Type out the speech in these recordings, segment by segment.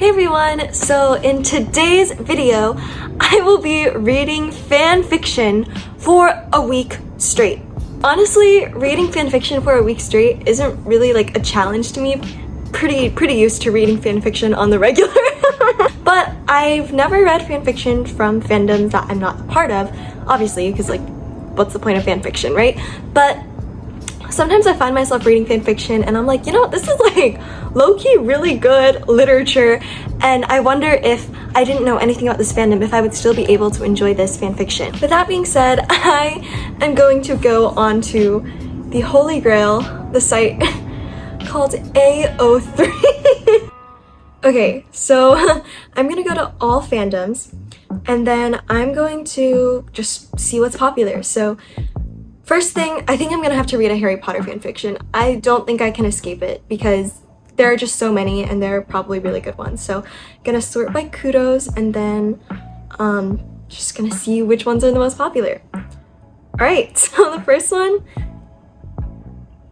Hey everyone! So in today's video, I will be reading fan fiction for a week straight. Honestly, reading fan fiction for a week straight isn't really like a challenge to me. Pretty used to reading fan fiction on the regular. But I've never read fan fiction from fandoms that I'm not a part of, obviously, because like, what's the point of fan fiction, right? But sometimes I find myself reading fan fiction and I'm like, you know, this is like low-key really good literature, and I wonder if I didn't know anything about this fandom, if I would still be able to enjoy this fan fiction. With that being said, I am going to go on to the Holy Grail, the site called AO3. Okay, so I'm gonna go to all fandoms and then I'm going to just see what's popular. So first thing, I think I'm gonna have to read a Harry Potter fanfiction. I don't think I can escape it because there are just so many and they're probably really good ones. So I'm gonna sort by kudos and then just gonna see which ones are the most popular. Alright, so the first one.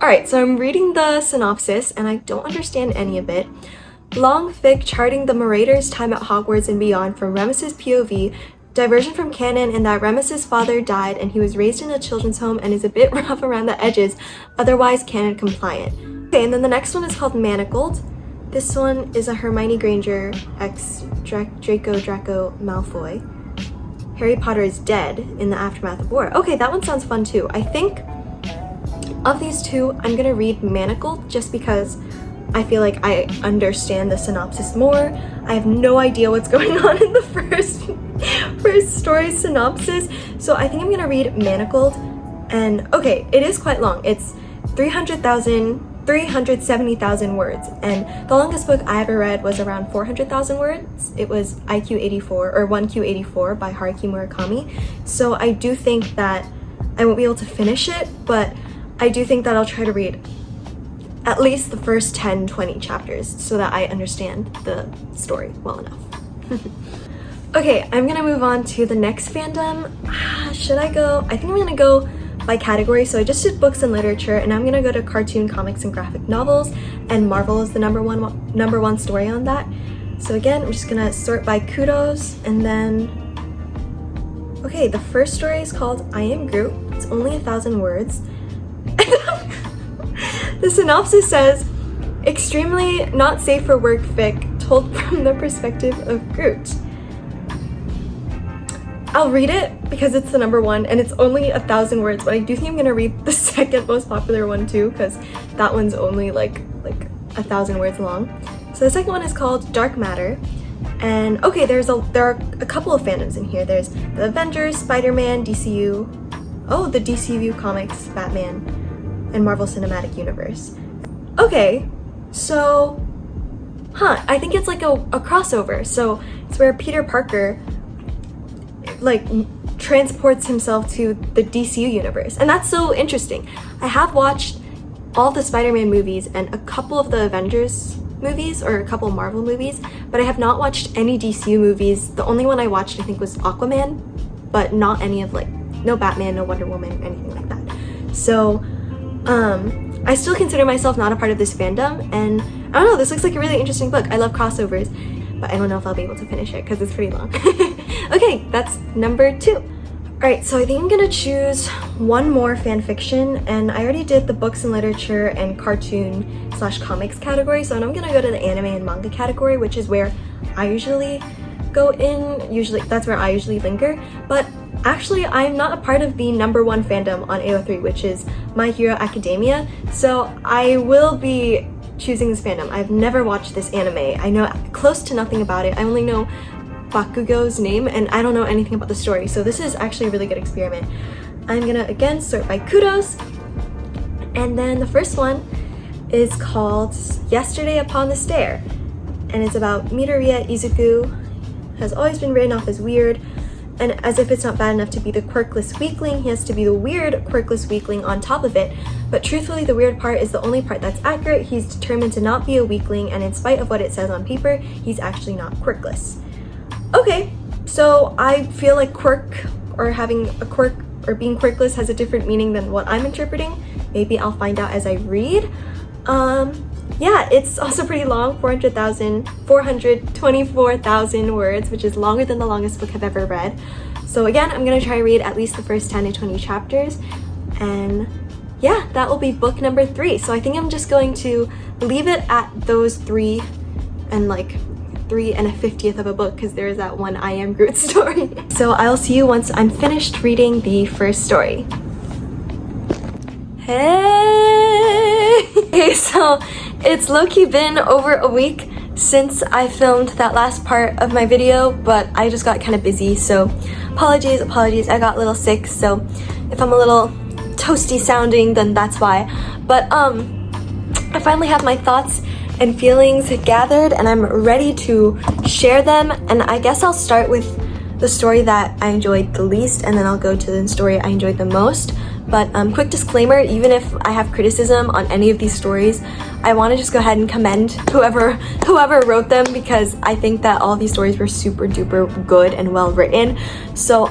Alright, so I'm reading the synopsis and I don't understand any of it. Long fic charting the Marauders' time at Hogwarts and beyond from Remus's POV. Diversion from canon in that Remus's father died and he was raised in a children's home and is a bit rough around the edges, otherwise canon compliant. Okay, and then the next one is called Manacled. This one is a Hermione Granger x Draco Malfoy. Harry Potter is dead in the aftermath of war. Okay, that one sounds fun too. I think of these two, I'm gonna read Manacled just because I feel like I understand the synopsis more. I have no idea what's going on in the first story synopsis, so I think I'm gonna read Manacled. And okay, it is quite long. It's 370,000 words, and the longest book I ever read was around 400,000 words. It was IQ84 or 1Q84 by Haruki Murakami. So I do think that I won't be able to finish it, but I do think that I'll try to read at least the first 10-20 chapters so that I understand the story well enough. Okay, I'm gonna move on to the next fandom. Should I go? I think I'm gonna go by category. So I just did books and literature, and I'm gonna go to cartoon, comics, and graphic novels, and Marvel is the number one story on that. So again, I'm just gonna sort by kudos, and then okay, the first story is called I Am Groot. It's only 1,000 words. The synopsis says, extremely not safe for work fic told from the perspective of Groot. I'll read it because it's the number one and it's only 1,000 words, but I do think I'm gonna read the second most popular one too, because that one's only like 1,000 words long. So the second one is called Dark Matter. And okay, there are a couple of fandoms in here. There's the Avengers, Spider-Man, DCU, the DCU comics, Batman, and Marvel Cinematic Universe. Okay, so, I think it's like a crossover. So it's where Peter Parker like transports himself to the DCU universe, and that's so interesting. I have watched all the Spider-Man movies and a couple of the Avengers movies or a couple of Marvel movies, but I have not watched any DCU movies. The only one I watched I think was Aquaman, but not any of no Batman, no Wonder Woman, anything like that. So I still consider myself not a part of this fandom, and I don't know, this looks like a really interesting book. I love crossovers, but I don't know if I'll be able to finish it because it's pretty long. Okay, that's number 2. Alright, so I think I'm gonna choose one more fan fiction, and I already did the books and literature and cartoon/comics category, so I'm gonna go to the anime and manga category, which is where I usually go in. That's where I usually linger, but actually, I'm not a part of the number one fandom on AO3, which is My Hero Academia, so I will be choosing this fandom. I've never watched this anime. I know close to nothing about it. I only know Bakugo's name, and I don't know anything about the story, so this is actually a really good experiment. I'm gonna, again, sort by kudos, and then the first one is called Yesterday Upon the Stair, and it's about Midoriya Izuku. Has always been written off as weird, and as if it's not bad enough to be the quirkless weakling, he has to be the weird quirkless weakling on top of it. But truthfully, the weird part is the only part that's accurate. He's determined to not be a weakling, and in spite of what it says on paper, he's actually not quirkless. Okay, so I feel like quirk or having a quirk or being quirkless has a different meaning than what I'm interpreting. Maybe I'll find out as I read. yeah, it's also pretty long, 424,000 words, which is longer than the longest book I've ever read. So again, I'm gonna try to read at least the first 10 to 20 chapters, and yeah, that will be book number 3. So I think I'm just going to leave it at those 3 and like 3 1/50th of a book, because there is that one I Am Groot story. So I'll see you once I'm finished reading the first story. Hey! Okay, so it's low-key been over a week since I filmed that last part of my video, but I just got kind of busy, so apologies, I got a little sick, so if I'm a little toasty sounding, then that's why. But I finally have my thoughts and feelings gathered, and I'm ready to share them, and I guess I'll start with the story that I enjoyed the least, and then I'll go to the story I enjoyed the most. But quick disclaimer, even if I have criticism on any of these stories, I want to just go ahead and commend whoever wrote them, because I think that all these stories were super duper good and well written. So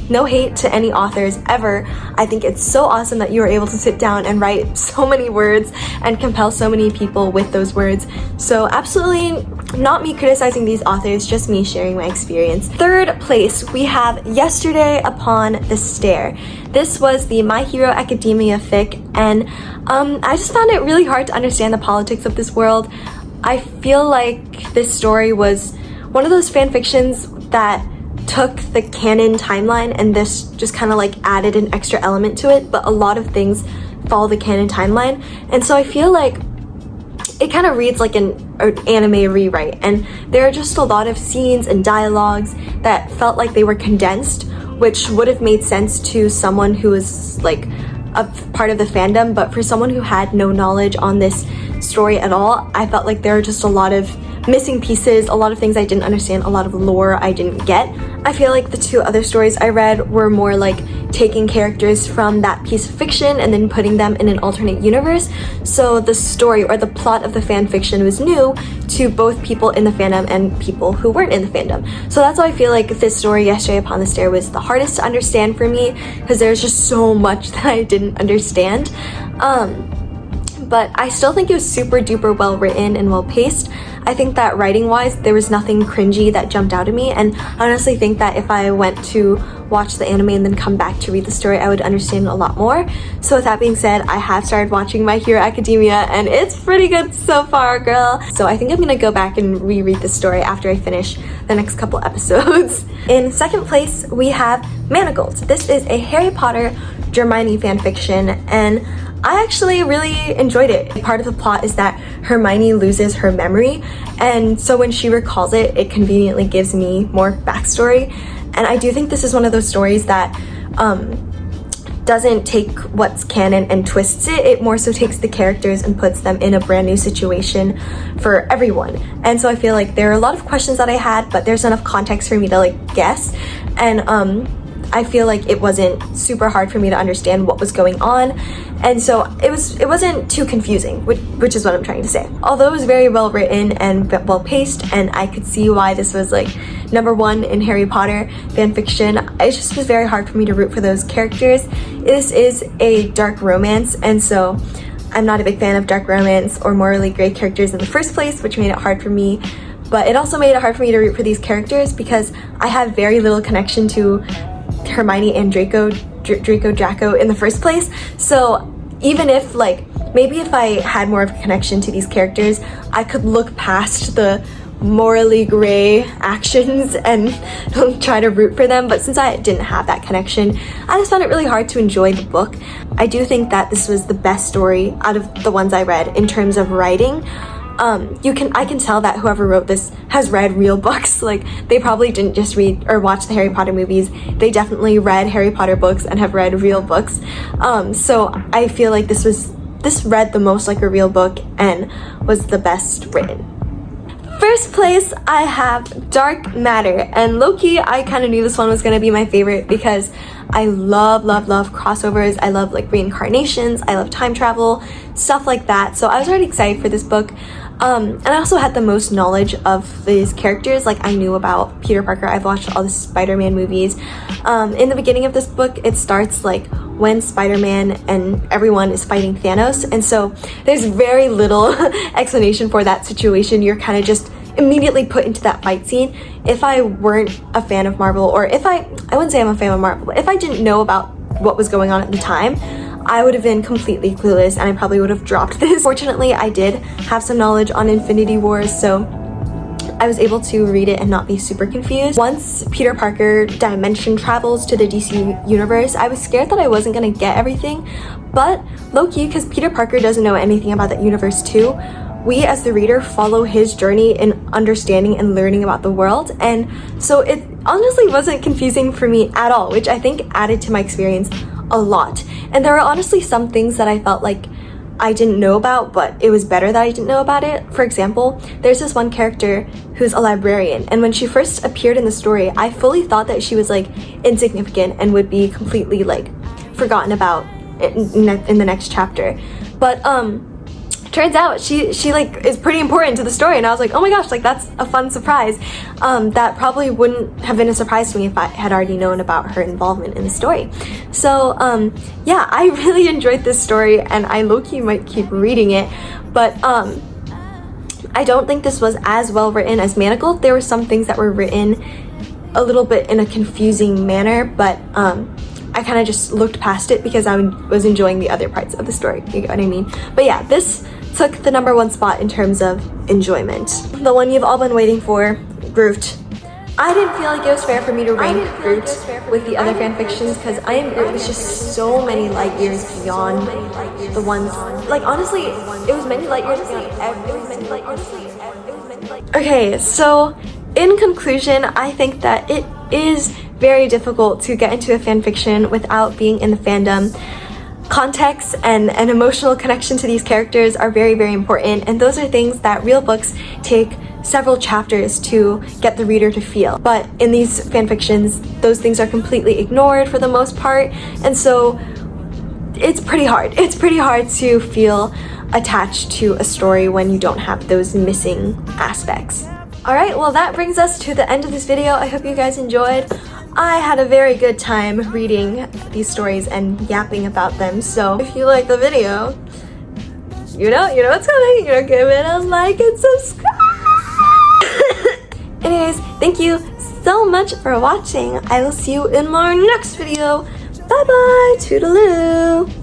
no hate to any authors ever. I think it's so awesome that you were able to sit down and write so many words and compel so many people with those words. So absolutely not me criticizing these authors, just me sharing my experience. Third place, we have Yesterday Upon the Stair. This was the My Hero Academia fic, and I just found it really hard to understand the politics of this world. I feel like this story was one of those fan fictions that took the canon timeline and this just kind of like added an extra element to it, but a lot of things follow the canon timeline, and so I feel like it kind of reads like an anime rewrite, and there are just a lot of scenes and dialogues that felt like they were condensed, which would have made sense to someone who was like a part of the fandom, but for someone who had no knowledge on this story at all, I felt like there were just a lot of missing pieces, a lot of things I didn't understand, a lot of lore I didn't get. I feel like the 2 other stories I read were more like taking characters from that piece of fiction and then putting them in an alternate universe. So the story or the plot of the fan fiction was new to both people in the fandom and people who weren't in the fandom. So that's why I feel like this story, Yesterday Upon the Stair, was the hardest to understand for me, because there's just so much that I didn't understand. But I still think it was super duper well written and well paced. I think that writing wise, there was nothing cringy that jumped out at me, and I honestly think that if I went to watch the anime and then come back to read the story, I would understand a lot more. So with that being said, I have started watching My Hero Academia, and it's pretty good so far, girl. So I think I'm gonna go back and reread the story after I finish the next couple episodes. In second place, we have Manacled. This is a Harry Potter Hermione fanfiction, and I actually really enjoyed it. Part of the plot is that Hermione loses her memory, and so when she recalls it, it conveniently gives me more backstory. And I do think this is one of those stories that doesn't take what's canon and twists it. It more so takes the characters and puts them in a brand new situation for everyone. And so I feel like there are a lot of questions that I had, but there's enough context for me to like guess. And I feel like it wasn't super hard for me to understand what was going on, and so it wasn't too confusing, which is what I'm trying to say. Although it was very well written and well paced, and I could see why this was like #1 in Harry Potter fanfiction, it just was very hard for me to root for those characters. This is a dark romance, and so I'm not a big fan of dark romance or morally gray characters in the first place, which made it hard for me. But it also made it hard for me to root for these characters because I have very little connection to Hermione and Draco in the first place. So even if like maybe if I had more of a connection to these characters, I could look past the morally gray actions and try to root for them, but since I didn't have that connection, I just found it really hard to enjoy the book. I do think that this was the best story out of the ones I read in terms of writing. I can tell that whoever wrote this has read real books. Like, they probably didn't just read or watch the Harry Potter movies. They definitely read Harry Potter books and have read real books. So I feel like this read the most like a real book and was the best written. First place, I have Dark Matter, and low-key, I kind of knew this one was going to be my favorite because I love crossovers. I love like reincarnations. I love time travel, stuff like that. So I was already excited for this book. And I also had the most knowledge of these characters. Like, I knew about Peter Parker. I've watched all the Spider-Man movies. In the beginning of this book, it starts like when Spider-Man and everyone is fighting Thanos, and so there's very little explanation for that situation. You're kind of just immediately put into that fight scene. If I weren't a fan of Marvel, or if I wouldn't say I'm a fan of Marvel, but if I didn't know about what was going on at the time, I would have been completely clueless and I probably would have dropped this. Fortunately, I did have some knowledge on Infinity Wars, so I was able to read it and not be super confused. Once Peter Parker dimension travels to the DC universe, I was scared that I wasn't gonna get everything, but low-key, because Peter Parker doesn't know anything about that universe too, we as the reader follow his journey in understanding and learning about the world, and so it honestly wasn't confusing for me at all, which I think added to my experience a lot. And there were honestly some things that I felt like I didn't know about, but it was better that I didn't know about it. For example, there's this one character who's a librarian, and when she first appeared in the story, I fully thought that she was like insignificant and would be completely like forgotten about in the next chapter. But turns out she like is pretty important to the story, and I was like, oh my gosh, like that's a fun surprise. That probably wouldn't have been a surprise to me if I had already known about her involvement in the story. So yeah, I really enjoyed this story, and I low-key might keep reading it, but I don't think this was as well written as Manacled. There were some things that were written a little bit in a confusing manner, but I kind of just looked past it because I was enjoying the other parts of the story, you get what I mean? But yeah, this took the #1 spot in terms of enjoyment. The one you've all been waiting for, Groot. I didn't feel like it was fair for me to rank Groot with the other fanfictions because I Am Groot was just so many light years beyond the ones, like honestly, it was many light years beyond Okay, so in conclusion, I think that it is very difficult to get into a fanfiction without being in the fandom. Context and an emotional connection to these characters are very, very important, and those are things that real books take several chapters to get the reader to feel. But in these fanfictions, those things are completely ignored for the most part, and so it's pretty hard. It's pretty hard to feel attached to a story when you don't have those missing aspects. Alright, well that brings us to the end of this video. I hope you guys enjoyed. I had a very good time reading these stories and yapping about them, so if you like the video, you know what's coming. Give it a like and subscribe. Anyways, thank you so much for watching. I will see you in my next video. Bye bye, toodaloo.